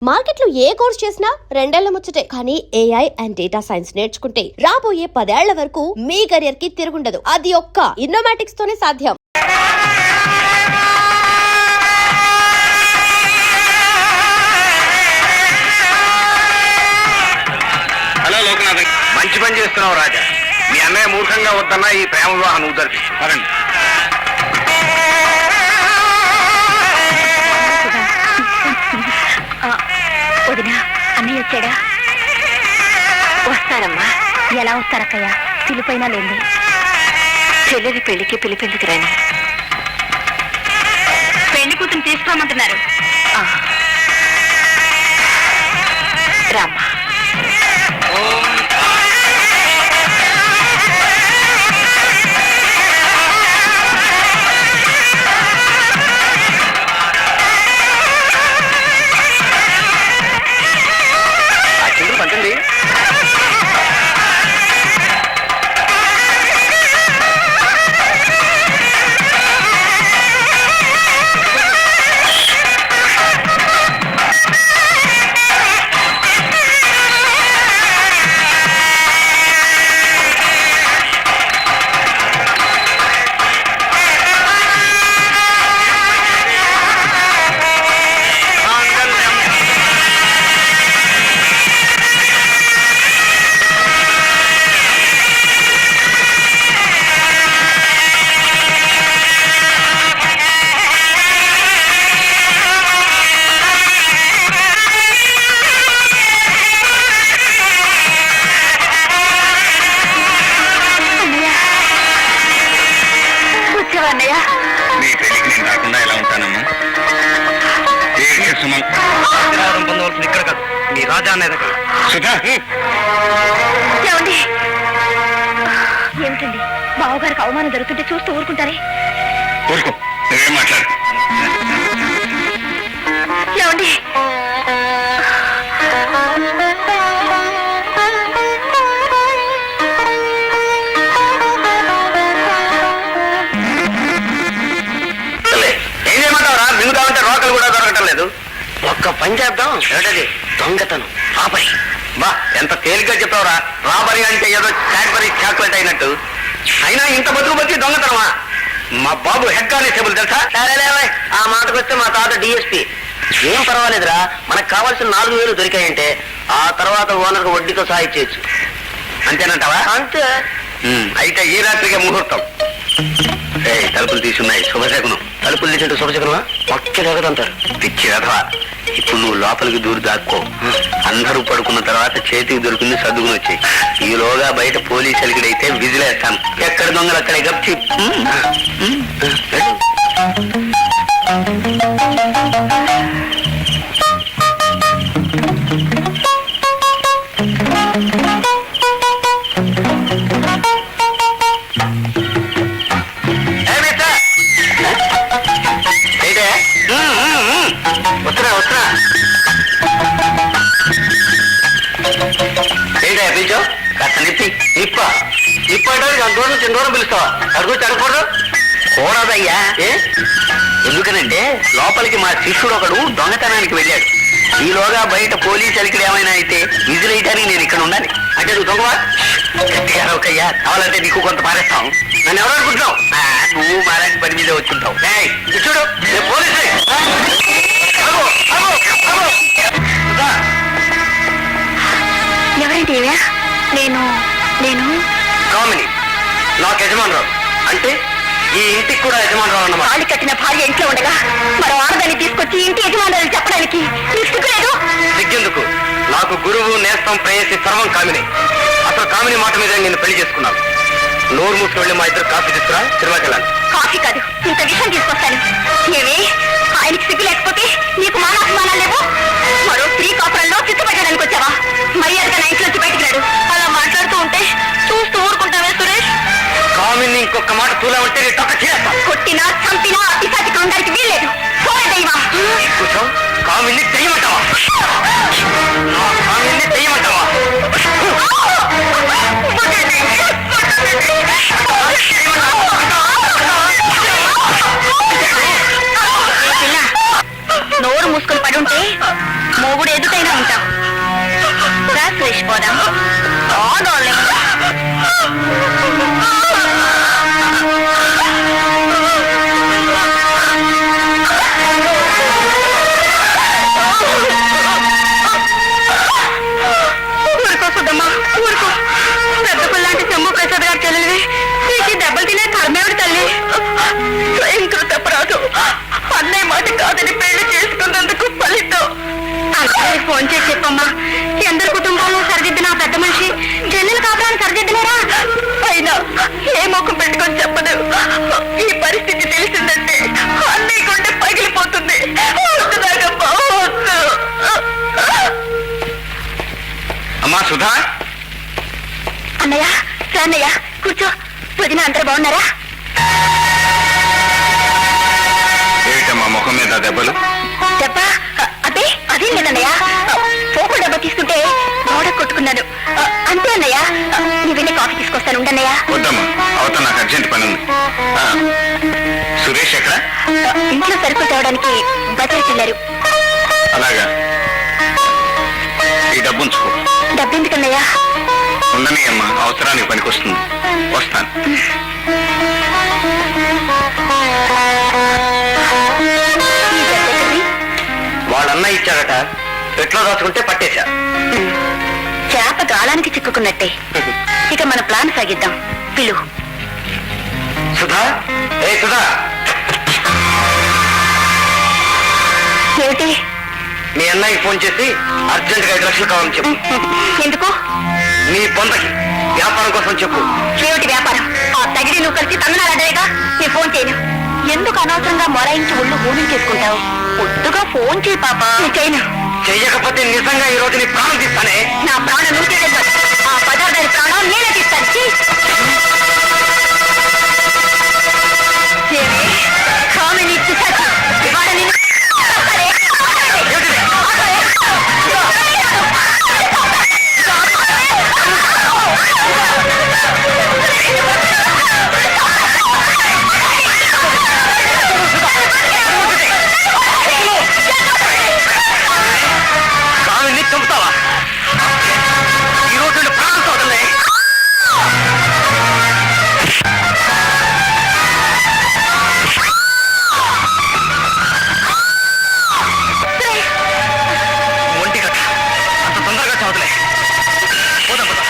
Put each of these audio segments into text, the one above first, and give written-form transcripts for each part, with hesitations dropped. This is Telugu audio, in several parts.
మార్కెట్లో ఏ కోర్స్ చేసినా రెండేళ్ల ముచ్చటే. కానీ ఏఐ అండ్ డేటా సైన్స్ నేర్చుకుంటే రాబోయే 10 ఏళ్ల వరకు మీ కెరియర్ కి తిరుగుండదు. అది ఒక్క ఇన్నోమాటిక్స్ తోనే సాధ్యం. హలో లోకనాథ్, మంచి పని చేస్తున్నావు రాజా. మీ అన్నయ్య మూర్ఖంగా వద్దన్నా ఈ ప్రేమ వివాహం నువ్వు జరిపిస్తారండి. వదినా, అన్నయ్య వచ్చాడా? వస్తారమ్మా. ఎలా వస్తారక్కయ్య? పిలిపైనా లేదు. చెల్లెది పెళ్లికి పిలిపెందుకు రాని? పెళ్లి కూతురు తీసుకోమంటున్నారు. రామ్మా. పంచండి. నీ పెళ్లికి నేను రాకుండా ఎలా ఉంటానమ్మా? ఆశీర్వాదం పొందవలసింది ఇక్కడ కాదు, నీ రాజా అనే దగ్గర. సుధా, ఏమిటండి బావగారికి అవమానం జరుగుతుంటే చూస్తూ ఊరుకుంటారే? ఊరుకో, నువ్వేం మాట్లాడు. ఏమండి, ఏం చేయమంటావురా? నిన్ను కావాలంటే రోకలు కూడా దొరకటం లేదు. ఒక్క పని చేద్దాం. ఏటది? దొంగతనం, రాబరీ. బా, ఎంత తేలిగ్గా చెప్పావురా. రాబరీ అంటే ఏదో క్యాడ్బరీ చాక్లెట్ అయినట్టు. అయినా ఇంత బతుకు దొంగతనమా? మా బాబు హెడ్ కానిస్టేబుల్ తెలుసా? సరేలేవా, ఆ మాటకు వస్తే మా తాత డిఎస్పీ. ఏం పర్వాలేదురా, మనకు కావాల్సిన 4,000 దొరికాయంటే ఆ తర్వాత ఓనర్కు వడ్డీతో సాయిచ్చేయచ్చు. అంతేనంటావా? అంతే. అయితే ఈ రాత్రికే ముహూర్తం. తలుపులు తీసున్నాయి, శుభశకునం. తలుపులు తీసింటే శుభశకునమా? పక్క జగదంటారు. పిచ్చి రథవా. ఇప్పుడు నువ్వు లోపలికి దూరి దాక్కో. అందరూ పడుకున్న తర్వాత చేతికి దొరికింది సర్దుకుని వచ్చాయి. ఈలోగా బయట పోలీసు అలికిడైతే విజిలేస్తాను. ఎక్కడ దొంగలు అక్కడే గప్చి. వస్తున్నా వస్తున్నా. ఏంటా పిలిచావు? కాస్త నిప్పి నిప్ప నిప్పడానికి అంత దూరం చిన్న దూరం పిలుస్తావా? అడుగు చడకూడదు. కూడదయ్యా. ఎందుకనంటే లోపలికి మా శిష్యుడు ఒకడు దొంగతనానికి వెళ్ళాడు. ఈలోగా బయట పోలీసు అలికిడి ఏమైనా అయితే విజిల్ వేయడానికి నేను ఇక్కడ ఉండాలి. అంటే నువ్వు దొంగవా? గట్టిగా రౌకయ్యా, కావాలంటే నీకు కొంత పారేస్తాం. నన్ను ఎవరు అనుకుంటున్నావు? నువ్వు మారాకి పని మీద వచ్చుంటావు. చూడు, పోలీసు. ఎవరండి? నేను నేను కామిని, నాకు యజమానురావు. అంటే ఈ ఇంటికి కూడా యజమానురావు అన్నమాట. తాళి కట్టిన భార్య ఇంట్లో ఉండగా మరో ఆడదాన్ని తీసుకొచ్చి ఇంటి యజమానులు చెప్పడానికి సిగ్గులేదు? సిగ్గెందుకు? నాకు గురువు, నేస్తం, ప్రేయసి సర్వం కామిని. అసలు కామిని మాట మీద నేను పెళ్లి చేసుకున్నాను. నోరు మూసుకు వెళ్ళి మా ఇద్దరు కాఫీ తీసుకురా, సినిమాకెళ్ళాలి. కాఫీ కాదు, ఇంత విషయం తీసుకొస్తాను. ఏమి ఆయనకి సిగ్గు లేకపోతే నీకు మానాభిమానాలు లేవు? మరో స్త్రీ కాపురంలో చిత్తుపట్టడానికి వచ్చావా? మర్యాదగా నా ఇంట్లోంచి బయటికి రాడు. అలా మాట్లాడుతూ ఉంటే చూస్తూ ఊరుకుంటావే సురేష్? కామిని ఇంకొక మాట తూలేమంటే నీ తొక్క చేస్తా. కొట్టినా చంపినా అతిశాచిగా ఉండడానికి వీల్లేదు. దైవా, కూర్చో. కామిని తెయ్యమంటావా? కామిని తెయ్యమంటావా? నోరు మూసుకొని పడుంటే మొగుడే ఎదుటైనా ఉంటాం. వేసిపోదాం. ఊరుకో సుద్దమ్మా, ఊరుకో. పెద్ద పిల్లాంటి శంభు ప్రసాద్ గారు చెల్లెలివి. నీకు దెబ్బలు తినే కర్మేవిడి తల్లి. స్వయంకృత అపరాధం. అన్నయ్య మాట కాదని పెళ్లి చేసుకున్నందుకు ఫలితం. అందరికి ఫోన్ చేసి చెప్పమ్మా. ఎందరి కుటుంబాల్లో సరిదిద్దిన పెద్ద మనిషి చెల్లెలు కాపురాన్ని సరిదిద్దలేరా? అయినా ఏ మొక్క పెట్టుకొని చెప్పదు. ఈ పరిస్థితి తెలిసిందంటే అన్నయ్య కొంటే పగిలిపోతుంది. అమ్మా సుధా. అన్నయ్య అన్నయ్య కూర్చో. వదిన అందరూ బాగున్నారా? ఏమిటమ్మా ముఖం మీద దెబ్బలు? దెబ్బ అదే అదేం లేదన్నయ్య. పోపు డబ్బా తీసుకుంటే గోడ కొట్టుకున్నాను అంతే అన్నయ్య. నీ వెళ్ళి కాఫీ తీసుకొస్తాను ఉండన్నయ్య. వద్దమ్మా, అవతల నాకు అర్జెంట్ పని ఉంది. సురేష్ ఎక్కడ? ఇంట్లో సరుకులు తేవడానికి బజార్కి వెళ్ళారు. అలాగా, ఈ డబ్బు ఉంచుకో. డబ్బు ఎందుకన్నయ్య? ఉండని అమ్మా, అవసరానికి పనికొస్తుంది. వస్తాను. వాళ్ళన్న ఇచ్చాడట, పెట్లో దాచుకుంటే పట్టేశా. చేప గాలానికి చిక్కుకున్నట్టే. ఇక మన ప్లాన్ సాగిద్దాం. పిలువు. సుధా, ఏ సుధా. ఏమిటి? మీ అన్నయ్యకి ఫోన్ చేసి అర్జెంట్ గా 5 లక్షలు కావాలని చెప్పు. ఎందుకు? నీ పొందకి వ్యాపారం కోసం చెప్పు. ఏమిటి వ్యాపారం? ఆ తగిడి నువ్వు కలిసి తమిళనాడేగా. నేను ఫోన్ చేయను. ఎందుకు అనవసరంగా మొరాయించి ఒళ్ళు ఊరిని చేసుకుంటావు? పొద్దుగా ఫోన్ చేయి పాప. చేయను. చెయ్యకపోతే నిజంగా ఈ రోజు నీ ప్రాణం తీస్తానే. నా ప్రాణం నువ్వు తీయలేదు. ఆ పదార్థాల ప్రాణం నేనే తీస్తాను. కామిని పిశాచి. ఇవాళ నిన్ను చంపుతావా? ఈ రోజు ప్రాణం చూడలే. ఒంటి కట్ట అంత తొందరగా చదువులే. పోదాం పోదాం.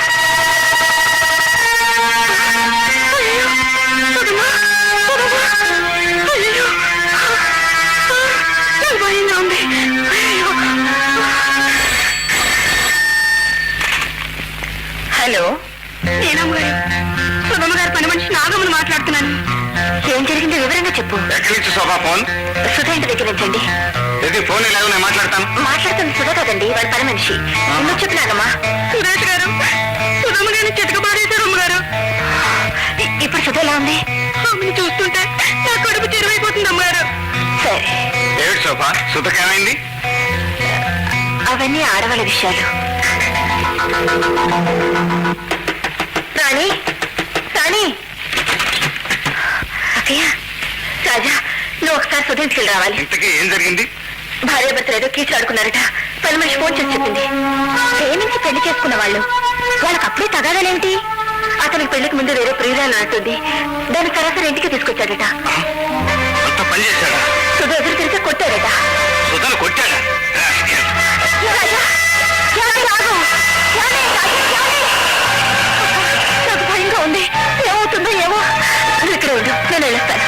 హలో, నేనమ్మగారు సుధమ్మ గారు పని మనిషి నాగమ్మను మాట్లాడుతున్నాను. ఏం జరిగిందో వివరంగా చెప్పు. ఎక్కడి నుంచి శోభా ఫోన్? సుధా ఇంటి దగ్గర నుంచండి. ఇది ఫోన్ ఇలాగ నేను మాట్లాడతాను. మాట్లాడుతుంది సుధా కదండి, వాడి పని మనిషి. నువ్వు చెప్పినాగమ్మా. సురేష్ గారు సుధమ్మ గారిని చితకబారేశారు అమ్మగారు. ఇప్పుడు సుధ ఎలా ఉంది? ఆమెను చూస్తుంటే నా కడుపు చెరువైపోతుంది అమ్మగారు. సరే. ఏమిటి శోభా, సుధకేమైంది? అవన్నీ ఆడవాళ్ళ విషయాలు. రాణి రాణి. అక్కయ్య, రాజా, నువ్వు ఒకసారి సుధీంచుకు రావాలి. ఇంతకీ ఏం జరిగింది? భార్య భర్తలు ఏదో కీచులు ఆడుకున్నారట. పని మనిషి ఫోన్ చేసి చెప్పింది. ప్రేమించి పెళ్లి చేసుకున్న వాళ్ళు వాళ్ళకి అప్పుడే తగాదాలేమిటి? అతనికి పెళ్లికి ముందు వేరే ప్రియురాలు అంటుంది. దాని సరాసరి ఇంటికి తీసుకొచ్చాడట. అంత పని చేశాడా? సుధ ఎదురు తిరిగి కొట్టాడట. సుధను కొట్టాడా? రాజా, ఆగు. నాకు భయంగా ఉంది. ఏమవుతుందో ఏమో. నువ్వు ఇక్కడ ఉండు, నేను వెళ్ళొస్తాను.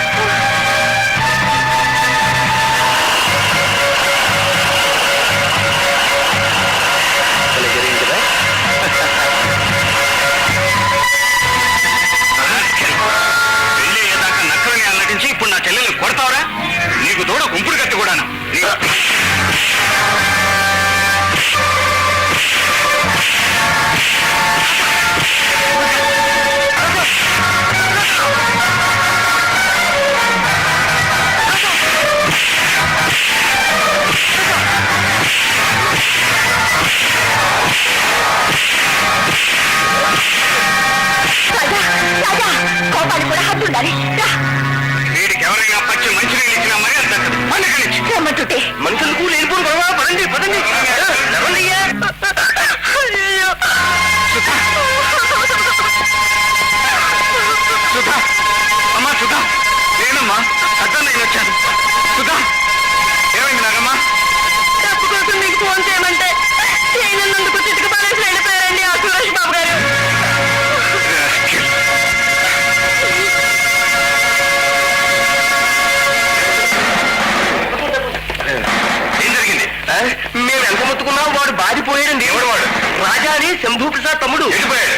పెళ్లి అయ్యేదాకా నక్కలని అన్నటించి ఇప్పుడు నా చెల్లెల్ని కొడతావరా? నీకు తోడ గుంపుడు కత్తి కూడాను. మొత్తుకున్నావు వాడు బాధిపోయాడండి. ఎవడు వాడు? రాజా అని శంభూ ప్రసాద్ తమ్ముడు. వెళ్ళిపోయాడు.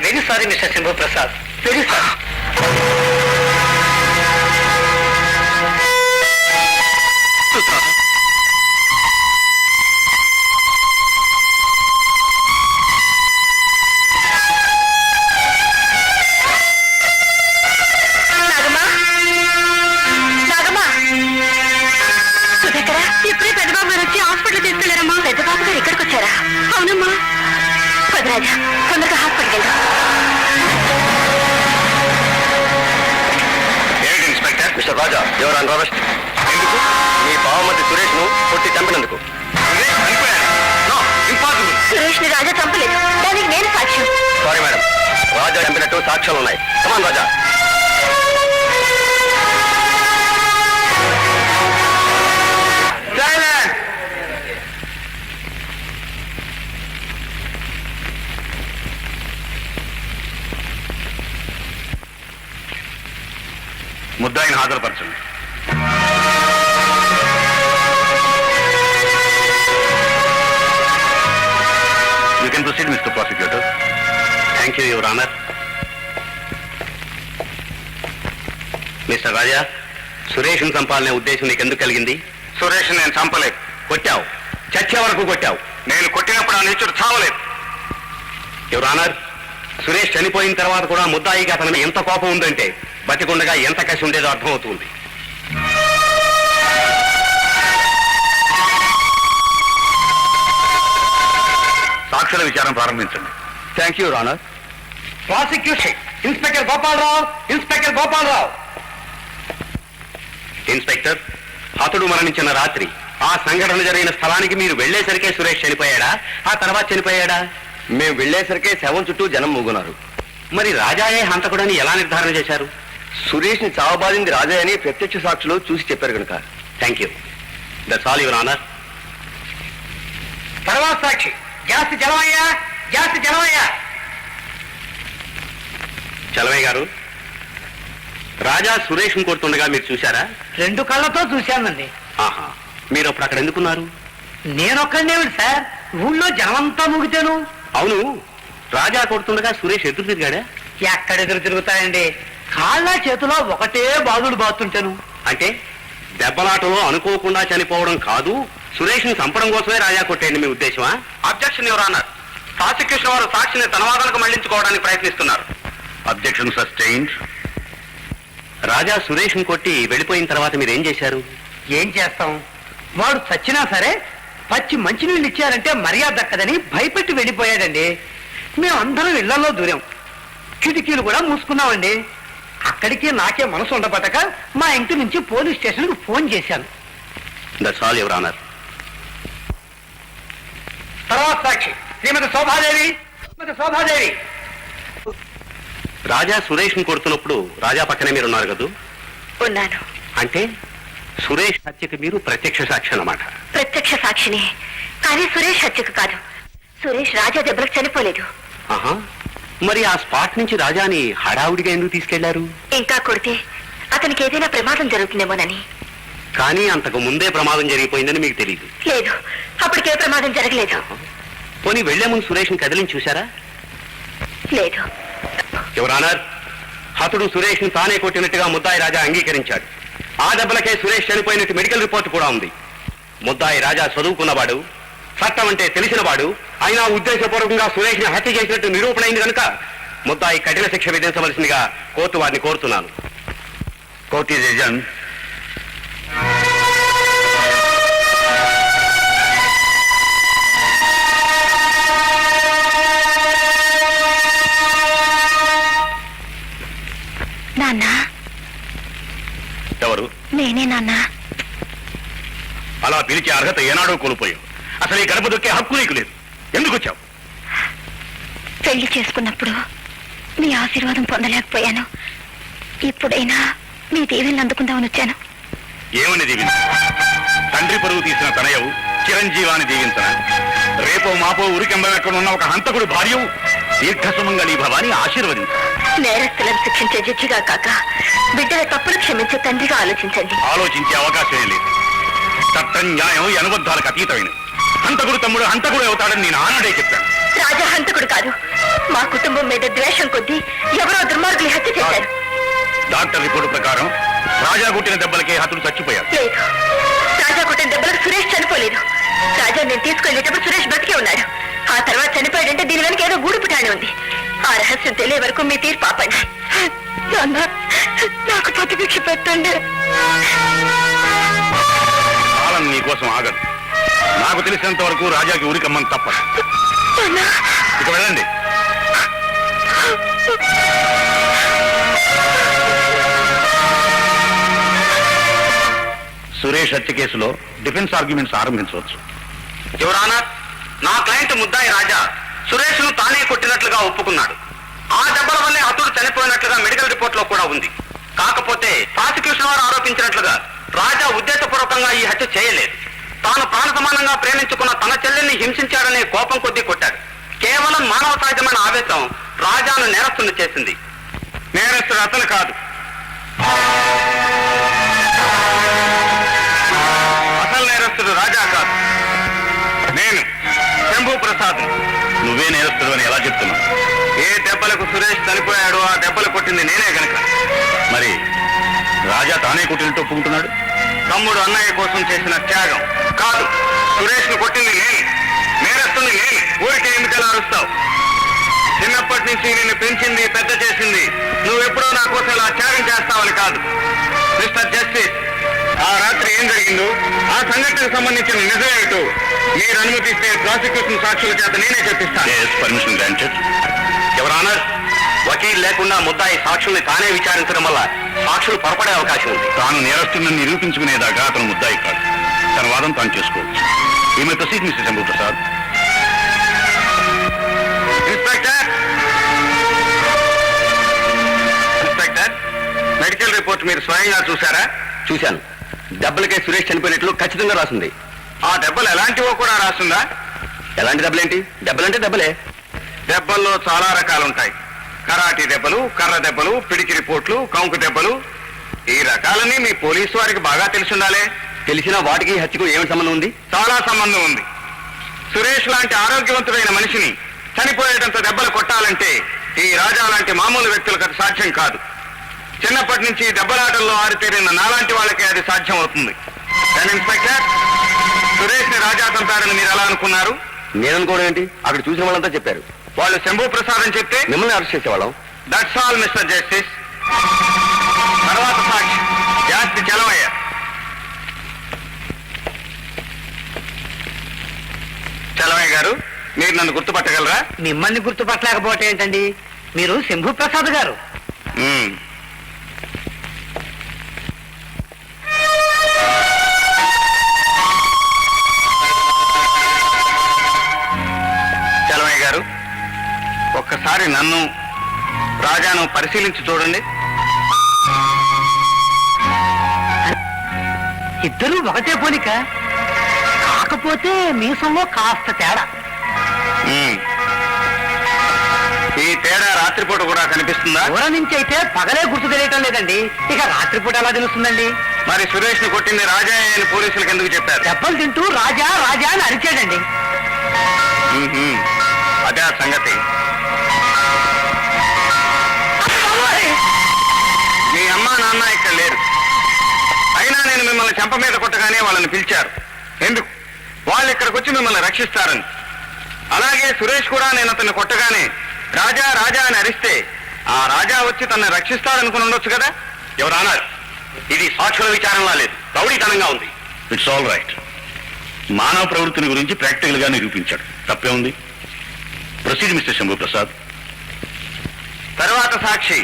Very sorry mister Shambhu Prasad, very sorry. ఇప్పుడే పెద్దబాబు గారు వచ్చి హాస్పిటల్ తీసుకెళ్లారమ్మా. పెద్దబాబు గారు ఇక్కడికి వచ్చారా? అవునమ్మా. రాజా తొందరగా హాస్పిటల్కి వెళ్దాం. ఏమిటి ఇన్స్పెక్టర్? మిస్టర్ రాజా, ఎవరు అండ్ అరెస్ట్. ఎందుకు? మీ బావమతి సురేష్ ను కొట్టి చంపినందుకు. సురేష్ ని రాజా చంపలేదు, దానికి నేను సాక్ష్యం. సారీ మేడం, రాజా చంపినట్టు సాక్ష్యాలు ఉన్నాయి. కమాన్ రాజా. ముద్దాయిని హాజరుపరచండి. You can proceed mister prosecutor. Thank you your honour. Mister Raja, సురేష్ను చంపాలనే ఉద్దేశం నీకు ఎందుకు కలిగింది? సురేష్ నేను చంపలేదు. కొట్టావు, చచ్చే వరకు కొట్టావు. నేను కొట్టినప్పుడు ఆ నీచుడు చావలేదు. యువర్ ఆనర్, సురేష్ చనిపోయిన తర్వాత కూడా ముద్దాయికి అతని ఎంత కోపం ఉందంటే బతికుండగా ఎంత కసి ఉండేదో అర్థమవుతుంది. సాక్షుల విచారం ప్రారంభించండి. Thank you honour. Prosecution inspector Gopalarao. Inspector Gopalarao. Inspector, హతుడు మరణించిన రాత్రి ఆ సంఘటన జరిగిన స్థలానికి మీరు వెళ్లేసరికే సురేష్ చనిపోయాడా, ఆ తర్వాత చనిపోయాడా? మేము వెళ్లేసరికే శవం చుట్టూ జనం మూగున్నారు. మరి రాజాయే హంతకుడని ఎలా నిర్ధారణ చేశారు? సురేష్ ని చావబాదింది రాజా అని ప్రత్యక్ష సాక్షులు చూసి చెప్పారు కనుక. Thank you. That's all your honour. తర్వాత సాక్షి జాస్తి జలమయ్యా. జాస్తి జలమయ్యా. చలమయ్య గారు, రాజా సురేష్ ని కొడుతుండగా మీరు చూశారా? 2 కళ్ళతో చూశానండి. ఆహా, మీరు అప్పుడు అక్కడ ఎందుకున్నారు? నేనొక్కడేమిటి సార్, ఊళ్ళో జనమంతా ముగితేను. అవును, రాజా కొడుతుండగా సురేష్ ఎదురు తిరిగాడా? ఎక్కడెదురు తిరుగుతాయండి, కాళ్ళ చేతిలో ఒకటే బాదుడు బాతుంటాను. అంటే దెబ్బలాటలో అనుకోకుండా చనిపోవడం కాదు, సురేష్ ని చంపడం కోసమే రాజా కొట్టేయండి మీ ఉద్దేశమా? Objection your honour. ప్రాసిక్యూషన్ వారు సాక్షిని తన వాదనకు మళ్లించుకోవడానికి ప్రయత్నిస్తున్నారు. Objection sustained. రాజా సురేష్ ని కొట్టి వెళ్ళిపోయిన తర్వాత మీరేం చేశారు? ఏం చేస్తాం, వాడు చచ్చినా సరే పచ్చి మంచినీళ్ళు ఇచ్చారంటే మర్యాద దక్కదని భయపెట్టి వెళ్ళిపోయాడండి. మేమందరం ఇళ్లలో దూరాం, కిటికీలు కూడా మూసుకున్నామండి. అక్కడికి నాకే మనసు ఉండబట్టక మా ఇంటి నుంచి పోలీస్ స్టేషన్కి ఫోన్ చేశాను. That's all your honour. తర్వాత సాక్షి శ్రీమతి శోభాదేవి. శ్రీమతి శోభాదేవి. రాజా సురేష్ ని కొడుతున్నప్పుడు రాజా పక్కనే మీరు ఉన్నారు కదూ? ఉన్నాను. అంటే సురేష్ హత్యకి మీరు ప్రత్యక్ష సాక్షి అన్నమాట. ప్రత్యక్ష సాక్షిని, కానీ సురేష్ హత్యకు కాదు. సురేష్ రాజా దెబ్బలకు చనిపోలేదు. ఆహా, మరి ఆ స్పాట్ నుంచి రాజాని హడావుడిగా ఎందుకు తీసుకెళ్లారు? ఇంకా కొడితే అతనికి ఏదైనా ప్రమాదం జరుగుతుందేమోనని. కానీ అంతకు ముందే ప్రమాదం జరిగిపోయిందని మీకు తెలియదు? లేదు, అప్పటికే ప్రమాదం జరగలేదు. పోనీ వెళ్లే ముందు సురేష్ ని కదిలించి చూశారా? లేదు. యువర్ ఆనర్, హతుడు సురేష్ ని తానే కొట్టినట్టుగా ముద్దాయి రాజా అంగీకరించాడు. ఆ దెబ్బలకే సురేష్ చనిపోయినట్టు మెడికల్ రిపోర్ట్ కూడా ఉంది. ముద్దాయి రాజా చదువుకున్నవాడు, చట్టం అంటే తెలిసినవాడు, అయినా ఉద్దేశపూర్వకంగా సురేష్ ని హత్య చేసినట్టు నిరూపణ అయింది కనుక ముద్దాయి కఠిన శిక్ష విధించవలసిందిగా కోర్టు వారిని కోరుతున్నాను. Court is adjourned. నాన్న ఎవరు? నేనే నాన్న. అలా పిలిచే అర్హత ఏనాడో కోల్పోయావు. అసలు ఈ గడప దొక్కే హక్కు నీకు లేదు. ఎందుకు వచ్చావు? పెళ్లి చేసుకున్నప్పుడు మీ ఆశీర్వాదం పొందలేకపోయాను. ఇప్పుడైనా మీ దీవెనలు అందుకుందామని వచ్చాను. ఏమని దీవించ? తండ్రి పరువు తీసిన తనయవు చిరంజీవాన్ని దీవించన? రేపో మాపో ఉరికెంబెక్కడ ఉన్న ఒక హంతకుడు భార్యవు దీర్ఘసుమంగళీ భవాని ఆశీర్వదించ. నేరస్తులను శిక్షించే జడ్జిగా కాక బిడ్డల తప్పులు క్షమించే తండ్రిగా ఆలోచించండి. ఆలోచించే అవకాశమే లేదు. చట్టం న్యాయం ఈ అనుబద్ధాలకు అతీతమైన హంతకుడు తమ్ముడు హంతకుడు అవుతాడని నేను ఆనాడే చెప్పాను. రాజా హంతకుడు కాదు. మా కుటుంబం మీద ద్వేషం కొద్దీ ఎవరో దుర్మార్గులు హత్య చేశారు. డాక్టర్ రిపోర్టు ప్రకారం రాజా కొట్టిన దెబ్బలకే హతుడు చచ్చిపోయాడు. లేదు, రాజా కొట్టిన దెబ్బలకు సురేష్ చనిపోలేదు. రాజా నేను తీసుకెళ్లేటప్పుడు సురేష్ బతికే ఉన్నాడు. ఆ తర్వాత చనిపోయాడంటే దీని వెనక ఏదో గూడు పుటాణి ఉంది. ఆ రహస్యం తెలియ వరకు మీ తీర్పు ఆపండి. నాకు ప్రతిభిక్ష పెట్టండి. కాలం నీకోసం ఆగదు. నాకు తెలిసినంత వరకు రాజాకి ఊరికమ్మని తప్పదు. ఇక వెళ్ళండి. సురేష్ హత్య కేసులో డిఫెన్స్ ఆర్గ్యుమెంట్స్ ఆరంభించవచ్చు. యువరానా, నా క్లయింట్ ముద్దాయి రాజా సురేష్ ను తానే కొట్టినట్లుగా ఒప్పుకున్నాడు. ఆ దెబ్బల వల్లే హతుడు చనిపోయినట్లుగా మెడికల్ రిపోర్ట్ లో కూడా ఉంది. కాకపోతే ప్రాసిక్యూషన్ వారు ఆరోపించినట్లుగా రాజా ఉద్దేశపూర్వకంగా ఈ హత్య చేయలేదు. తాను ప్రాణ సమానంగా ప్రేమించుకున్న తన చెల్లెల్ని హింసించాడనే కోపం కొద్దీ కొట్టాడు. కేవలం మానవ సహజమైన ఆవేశం రాజాను నేరస్తుని చేసింది. నేరస్తుడు అతను కాదు, అసలు నేరస్తుడు రాజా కాదు, నేను శంభూ ప్రసాద్. నువ్వే నేరస్తుడు అని ఎలా చెప్తున్నావు? ఏ దెబ్బలకు సురేష్ చనిపోయాడో ఆ దెబ్బలు కొట్టింది నేనే గనక. మరి రాజా తానే కొట్టినట్టు ఒప్పుకుంటున్నాడు. తమ్ముడు అన్నయ్య కోసం చేసిన త్యాగం కాదు. సురేష్ ను కొట్టింది నేను, నేరస్తుని నేను. ఊరికే ఎందుకలా అరుస్తావు? చిన్నప్పటి నుంచి నిన్ను పెంచింది, పెద్ద చేసింది నువ్వెప్పుడో నా కోసం ఇలా త్యాగం చేస్తావని కాదు. మిస్టర్ జస్టిస్, ఆ రాత్రి ఏం జరిగిందో, ఆ సంఘటనకు సంబంధించిన నిజమేమిటో మీరు అనుమతిస్తే ప్రాసిక్యూషన్ సాక్షుల చేత నేనే చెప్పిస్తాను. Permission granted. ఎవరానర్, వకీల్ లేకుండా ముద్దాయి సాక్షుల్ని తానే విచారించడం వల్ల సాక్షులు పొరపడే అవకాశం ఉంది. తాను నేరస్తుని నిరూపించుకునేదాకా అతను ముద్దాయి కాదు. తన వాదం తాను చేసుకోవచ్చు. ఈమె proceed mister Shambhu Prasad. Inspector, inspector, medical report మీరు స్వయంగా చూసారా? చూశాను. దెబ్బలకే సురేష్ చనిపోయినట్లు ఖచ్చితంగా రాసింది. ఆ దెబ్బలు ఎలాంటివో కూడా రాసిందా? ఎలాంటి దెబ్బలేంటి? దెబ్బలంటే దెబ్బలే. దెబ్బల్లో చాలా రకాలుంటాయి. కరాటీ దెబ్బలు, కర్ర దెబ్బలు, పిడికి రిపోర్ట్లు, కంకు దెబ్బలు. ఈ రకాలని మీ పోలీసు వారికి బాగా తెలిసిండాలే. తెలిసిన వాటికి హత్యకు ఏమిటి సంబంధం ఉంది? చాలా సంబంధం ఉంది. సురేష్ లాంటి ఆరోగ్యవంతుడైన మనిషిని చనిపోయేటంత దెబ్బలు కొట్టాలంటే ఈ రాజా లాంటి మామూలు వ్యక్తులకు అది సాధ్యం కాదు. చిన్నప్పటి నుంచి దెబ్బలాటల్లో ఆరితేరిన నాలాంటి వాళ్ళకే అది సాధ్యం అవుతుంది. ఇన్స్పెక్టర్, సురేష్ ని రాజా చంపారని మీరు ఎలా అనుకున్నారు? నేను అనుకోవడం ఏంటి? అక్కడ చూసిన వాళ్ళంతా చెప్పారు. వాళ్ళు శంభూ ప్రసాద్ అని చెప్తే మిమ్మల్ని అరెస్ట్ చేసేవాళ్ళం. That's all mister justice. తర్వాత సాక్షి జాస్తి చలవయ్య. చలవయ్య గారు, మీరు నన్ను గుర్తుపట్టగలరా? మిమ్మల్ని గుర్తుపట్టలేకపోవటం ఏంటండి? మీరు శంభూ ప్రసాద్ గారు. చలవయ్య గారు, ఒక్కసారి నన్ను రాజాను పరిశీలించి చూడండి. ఇద్దరూ ఒకటే పోలిక, కాకపోతే మీసంలో కాస్త తేడా. ఈ తేడా రాత్రిపూట కూడా కనిపిస్తుందా? దూరం నుంచి అయితే పగలే గుర్తు తెలియటం లేదండి, ఇక రాత్రిపూట ఎలా తెలుస్తుందండి? మరి సురేష్ ను కొట్టింది రాజా అని పోలీసులకు ఎందుకు చెప్పారు? దెబ్బలు తింటూ రాజా రాజా అని అరిచాడండి. అదే ఆ సంగతి. మీ అమ్మా నాన్న ఇక్కడ లేరు. అయినా నేను మిమ్మల్ని చెంప మీద కొట్టగానే వాళ్ళని పిలిచారు. ఎందుకు? వాళ్ళు ఇక్కడికి వచ్చి మిమ్మల్ని రక్షిస్తారని. అలాగే సురేష్ కూడా నేను అతన్ని కొట్టగానే రాజా రాజా అని అరిస్తే ఆ రాజా వచ్చి తనని రక్షిస్తాడనుకుని ఉండొచ్చు కదా. ఎవరన్నారు? ఇది సాక్షుల విచారంలా లేదు, రౌడీతనంగా ఉంది. It's all right. మానవ ప్రవృత్తిని గురించి ప్రాక్టికల్ గా నిరూపించాడు. తప్పే ఉంది. Proceed mister Shambhu Prasad. తర్వాత సాక్షి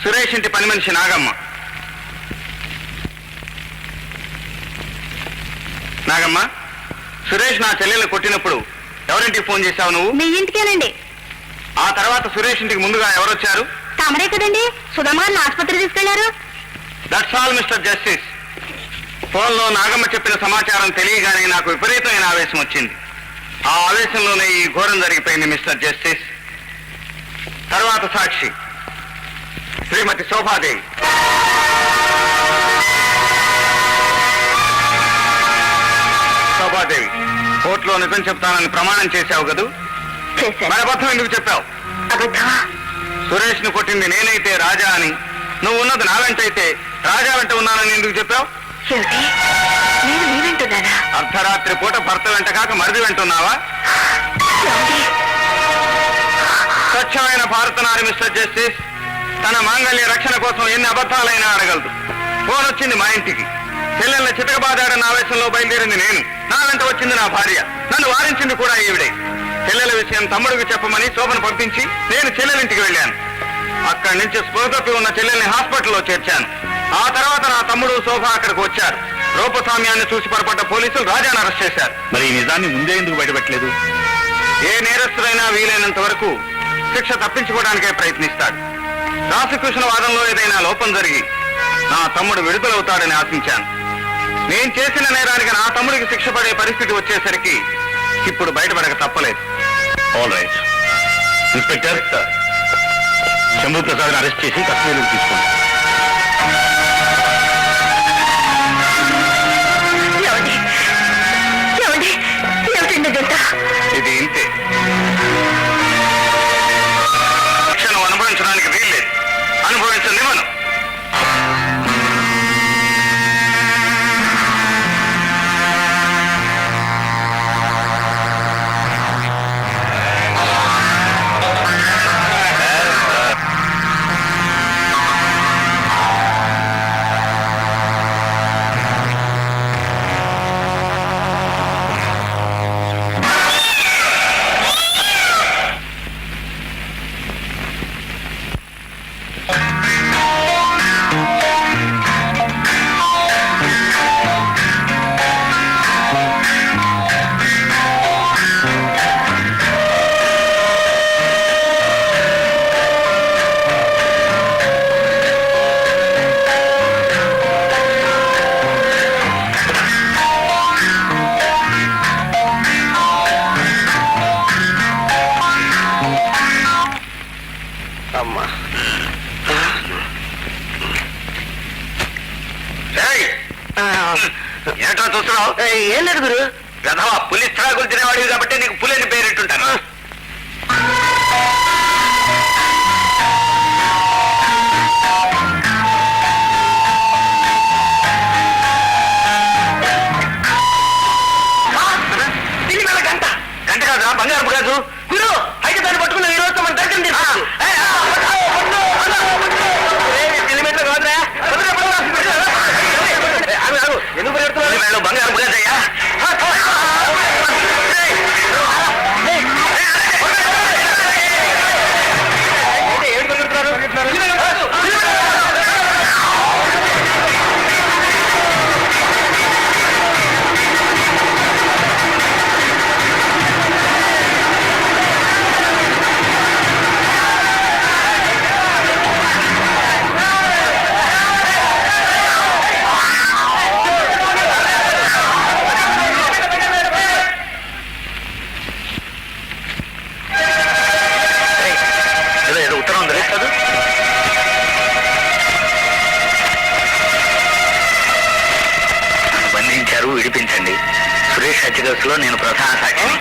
సురేష్ ఇంటి పని మనిషి నాగమ్మ. నాగమ్మ, సురేష్ నా చెల్లెలు కొట్టినప్పుడు ఎవరింటికి ఫోన్ చేశావు నువ్వు? మీ ఇంటికేనండి. ఆ తర్వాత సురేష్ ఇంటికి ముందుగా ఎవరొచ్చారు? తమరే కదండి సుధమ్మ గారిని ఆసుపత్రి తీసుకెళ్లారు. That's all mister justice. ఫోన్లో నాగమ్మ చెప్పిన సమాచారం తెలియగానే నాకు విపరీతమైన ఆవేశం వచ్చింది. ఆ ఆవేశంలోనే ఈ ఘోరం జరిగిపోయింది మిస్టర్ జస్టిస్. తర్వాత సాక్షి శ్రీమతి శోభాదేవి. శోభాదేవి, కోర్టులో నిజం చెప్తానని ప్రమాణం చేశావు కదూ? మరి అబద్ధం ఎందుకు చెప్పావు? సురేష్ ను కొట్టింది నేనైతే రాజా అని, నువ్వు ఉన్నది నా వెంటైతే రాజా వెంట ఉన్నానని ఎందుకు చెప్పావు? అర్ధరాత్రి పూట భర్త వెంట కాక మరిది వెంటున్నావా? స్వచ్ఛమైన భారత నారి మిస్టర్ జస్టిస్ తన మాంగళ్య రక్షణ కోసం ఎన్ని అబద్ధాలైనా అడగలదు. ఫోన్ వచ్చింది మా ఇంటికి. చెల్లెల్ని చితకబాదాడన్న ఆవేశంలో బయలుదేరింది నేను. నా వెంట వచ్చింది నా భార్య. నన్ను వారించింది కూడా ఈవిడే. చెల్లెల విషయం తమ్ముడికి చెప్పమని శోభను పంపించి నేను చెల్లెలింటికి వెళ్ళాను. అక్కడి నుంచి స్పృహతప్పి ఉన్న చెల్లెల్ని హాస్పిటల్లో చేర్చాను. ఆ తర్వాత నా తమ్ముడు శోభ అక్కడికి వచ్చారు. రూపస్వామ్యాన్ని చూసి పొరపడ్డ పోలీసులు రాజాను అరెస్ట్ చేశారు. మరి ఈ నిజాన్ని ముందే ఎందుకు బయటపెట్టలేదు? ఏ నేరస్తుడైనా వీలైనంత వరకు శిక్ష తప్పించుకోవడానికే ప్రయత్నిస్తాడు. ప్రాసిక్యూషన్ వాదంలో ఏదైనా లోపం జరిగి నా తమ్ముడు విడుదలవుతాడని ఆశించాను. నేను చేసిన నేరానికి నా తమ్ముడికి శిక్ష పడే పరిస్థితి వచ్చేసరికి ఇప్పుడు బయటపడక తప్పలేదు. All right inspector, Shambhu Prasad arrest చేసి కస్టడీలోకి తీసుకోండి. ఇది ఇంతే. శిక్షను అనుభవించడానికి వీల్లేదు. అనుభవించండి మనం. ఏంటో చూస్తున్నావు? ఏం లేదు గురు. గధవా, పులి స్థలాకులు తినేవాడివి కాబట్టి నీకు పులిని పేరెట్టుంటాను. గంట గంట కాదురా, బంగారు కాదు గురు. అయితే దాన్ని పట్టుకున్న ఈ రోజు మన దర్శనం తీసుకోవచ్చు. ఎందుకు పెడుతున్నావు? బంగారు బుగాజయ్యా. విడిపించండి. సురేష్ హత్య కేసులో నేను ప్రధాన సాక్షిని.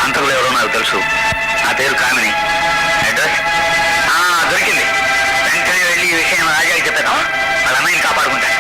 హంతకులు ఎవరో నాకు తెలుసు. నా పేరు కామిని. అడ్రస్ దొరికింది. వెంటనే వెళ్ళి ఈ విషయం రాజాకి చెప్పేద్దాం. వాళ్ళ అన్నయ్యని కాపాడుకుంటాను.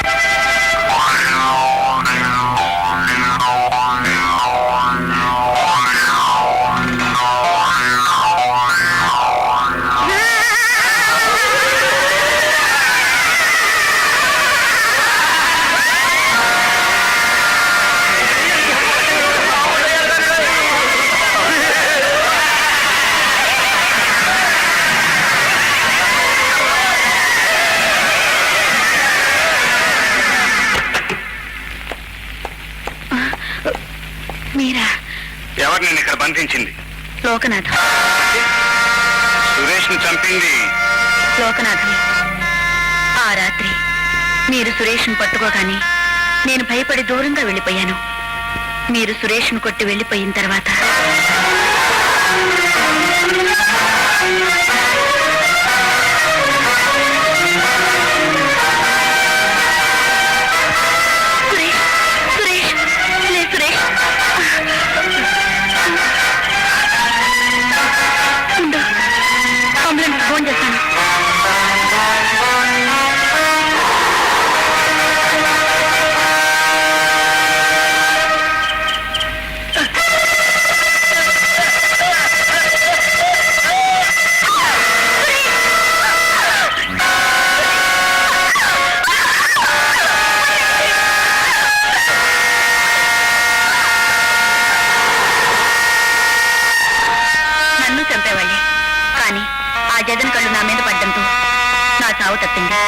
ఎవరు నేను ఇక్కడ బంధించింది? లోకనాథం. సురేష్ ని చంపింది లోకనాథం. ఆ రాత్రి మీరు సురేష్ను పట్టుకోగానే నేను భయపడి దూరంగా వెళ్ళిపోయాను. మీరు సురేష్ను కొట్టి వెళ్ళిపోయిన తర్వాత సురేష్, సురేష్, లే సురేష్. ఉండు, అంబులెన్స్ ఫోన్ చేస్తాను. నన్ను చంపేవాళ్ళే, కానీ ఆ జగన్ కళ్ళు నా మీద పడ్డంతో నా చావు తప్పింది.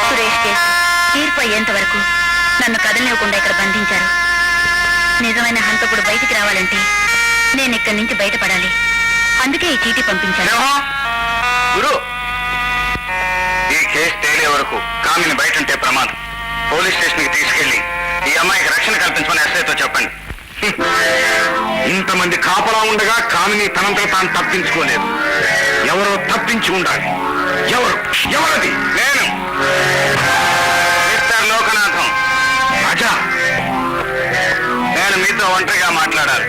సురేష్ కేసు తీర్పు అయ్యేంత వరకు నన్ను కదలనివ్వకుండా ఇక్కడ బంధించారు. నిజమైన హంతకుడు బయటికి రావాలంటే నేను ఇక్కడి నుంచి బయటపడాలి. అందుకే ఈ చీటీ పంపించాను. గురు, ఈ కేసు తేలే వరకు కామిని బయట ఉంటే ప్రమాదం. పోలీస్ స్టేషన్ కి తీసుకెళ్లి ఈ అమ్మాయికి రక్షణ కల్పించమని ఎస్ఐతో చెప్పండి. ఇంతమంది కాపలా ఉండగా కామిని తనంతట తాను తప్పించుకోలేదు. ఎవరో తప్పించి ఉండాలి. ఎవరు? ఎవరది? నేను, మిస్టర్ లోకనాథం. రాజా, నేను మీతో ఒంటరిగా మాట్లాడాలి.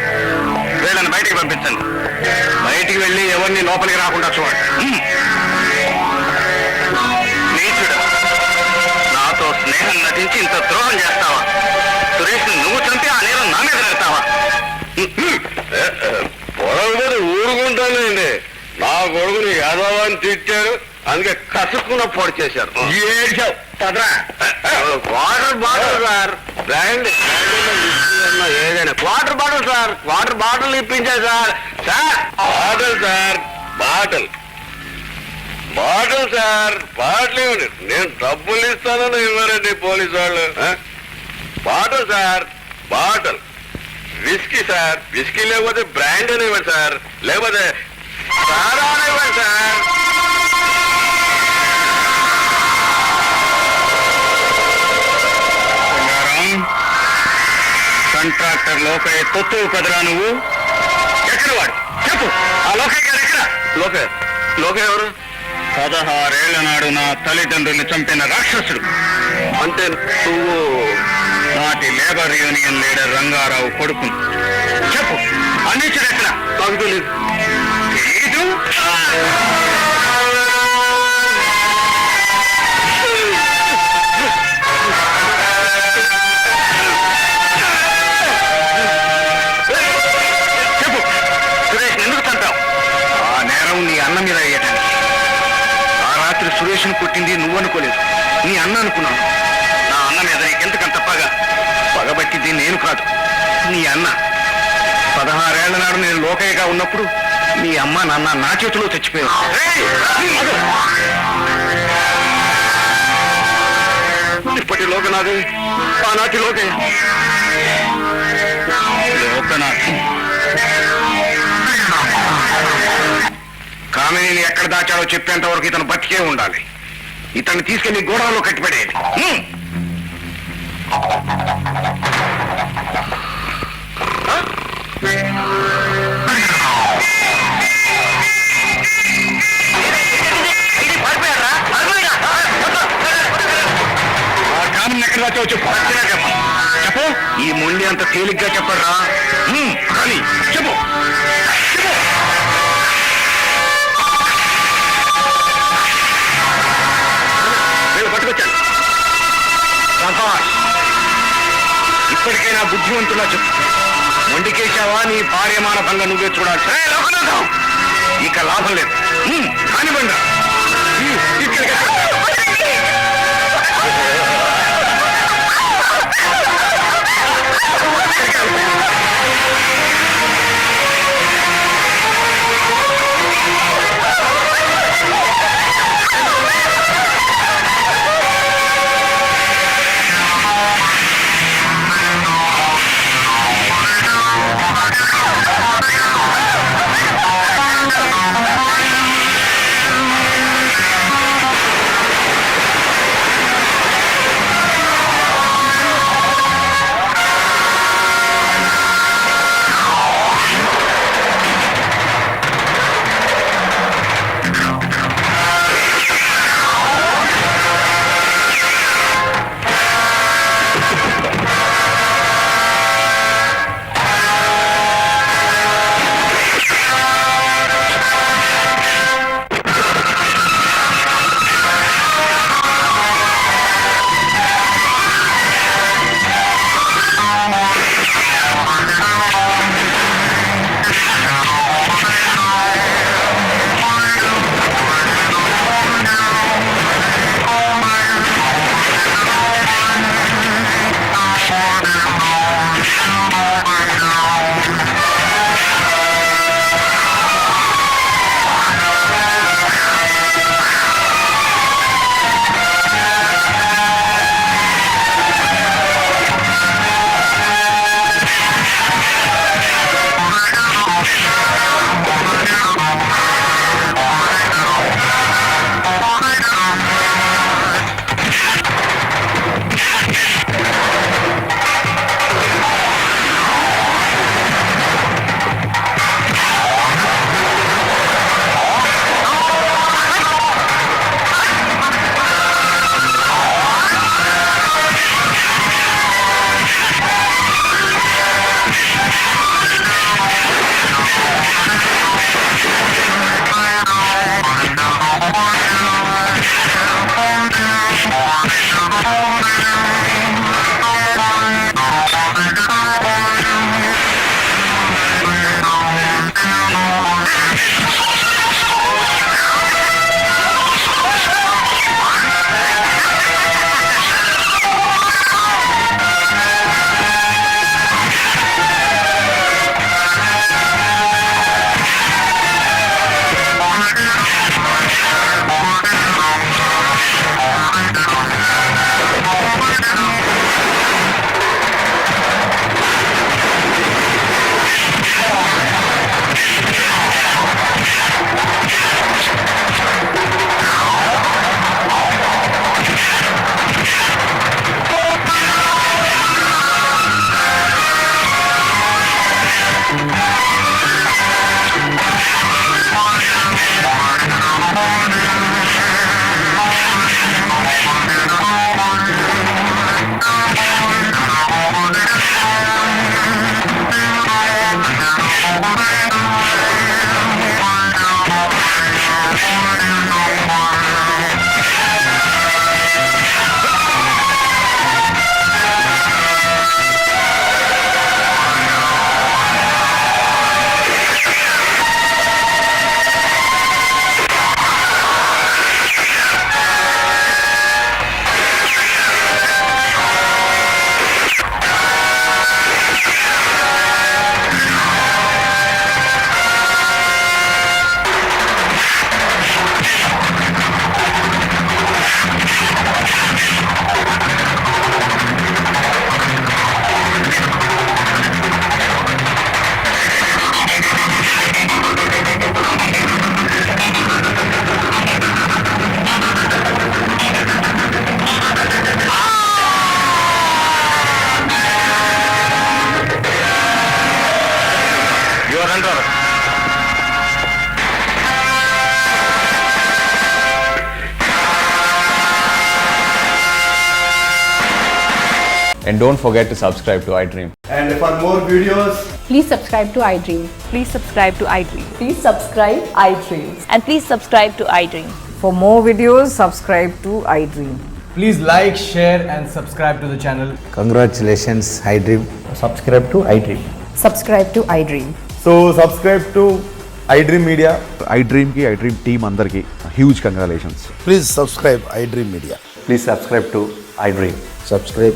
వీళ్ళని బయటికి పంపించండి. బయటికి వెళ్ళి ఎవరిని లోపలికి రాకుండా చూడండి. నీచుడు, నాతో స్నేహం నటించి ఇంత ద్రోహం చేస్తావా? సురేష్ నువ్వు చంపి ఆ నేరం నా మీద పెడతావా? పొరగదు ఊరుకుంటానండి. నా కొడుకుని యాదవాన్ని తిట్టారు, అందుకే కసుక్కున్న పొడి చేశారు. వాటర్ బాటిల్ సార్, బ్రాండ్ ఏదైనా water bottle sir, water bottle ఇప్పించారు sir. Sir bottle sir, bottle bottle sir, bottle ఇవ్వండి. నేను డబ్బులు ఇస్తానని ఇవ్వరండి పోలీసు వాళ్ళు. Bottle sir, bottle. Whisky sir, whisky లేకపోతే బ్రాండ్ అని ఇవ్వండి సార్, లేకపోతే సారా అని ఇవ్వండి సార్. కాంట్రాక్టర్ లోకయ్య తొత్తు కదరా నువ్వు? ఎక్కడ వాడు? చెప్పు. ఆ లోకయ్య గారు ఎక్కడ? లోకయ్య ఎవరు? 16 ఏళ్ల నాడు నా తల్లిదండ్రుల్ని చంపిన రాక్షసుడు. అంటే నువ్వు నాటి లేబర్ యూనియన్ లీడర్ రంగారావు కొడుకు. చెప్పు, అన్నించుడు ఎక్కడ? నాకు తెలీదు. తెలీదు? చెప్పు, సురేష్ ఎందుకు చంపావు? ఆ నేరం నీ అన్న మీద అయ్యటానికి. ఆ రాత్రి సురేష్ను కొట్టింది నువ్వు అనుకోలేదు, నీ అన్న అనుకున్నాను. నా అన్న మీద నీకెంతకంత పగబట్టింది నేను కాదు, నీ అన్న. 16 ఏళ్ల నాడు నేను లోకయ్యగా ఉన్నప్పుడు మీ అమ్మ నాన్న నా చేతిలో చచ్చిపోయారు. ఇప్పటి లోకనాథ్, ఆనాటి లోకయ్య. లోకనాథ్ కామిని ఎక్కడ దాచాడో చెప్పేంత వరకు ఇతను బతికే ఉండాలి. ఇతన్ని తీసుకెళ్లి గోడౌన్లో కట్టిపడేది. కామిని ఎక్కడ దాచావో చెప్పు. చెప్పు. ఈ మొండి అంత తేలిగ్గా చెప్పరా? కానీ చెప్పు. పట్టుకొచ్చాను. ఇప్పటికైనా బుద్ధివంతులా చెప్పు. మొండికేశావా? నీ భార్యమాన భంగ నువ్వే చూడాలి. ఇక లాభం లేదు. కానివ్వండి. And don't forget to subscribe to iDream. And for more videos, Please subscribe to iDream. Please subscribe to iDream. Please subscribe iDream. And please subscribe to iDream. For more videos, subscribe to iDream. please like, share and subscribe to the channel. Congratulations, iDream. Subscribe to iDream. Subscribe to iDream. So subscribe to iDream Media. iDream ki iDream team అందరికి huge congratulations. Please subscribe iDream Media. Please subscribe to iDream. Subscribe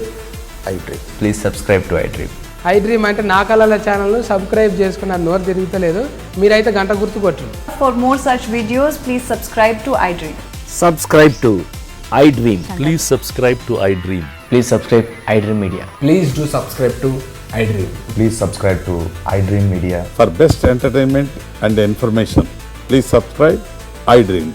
iDream. Please subscribe to iDream. iDream అంటే నా కళల ఛానల్ను సబ్స్క్రైబ్ చేసుకున్న నోరు తిరుగుతలేదు, మీరైతే గంట గుర్తు కొట్టండి. For more such videos, please subscribe to iDream. Subscribe to iDream. Please subscribe to iDream. Please subscribe iDream Media. Please do subscribe to iDream. Please subscribe to iDream Media. For best entertainment and information, please subscribe iDream.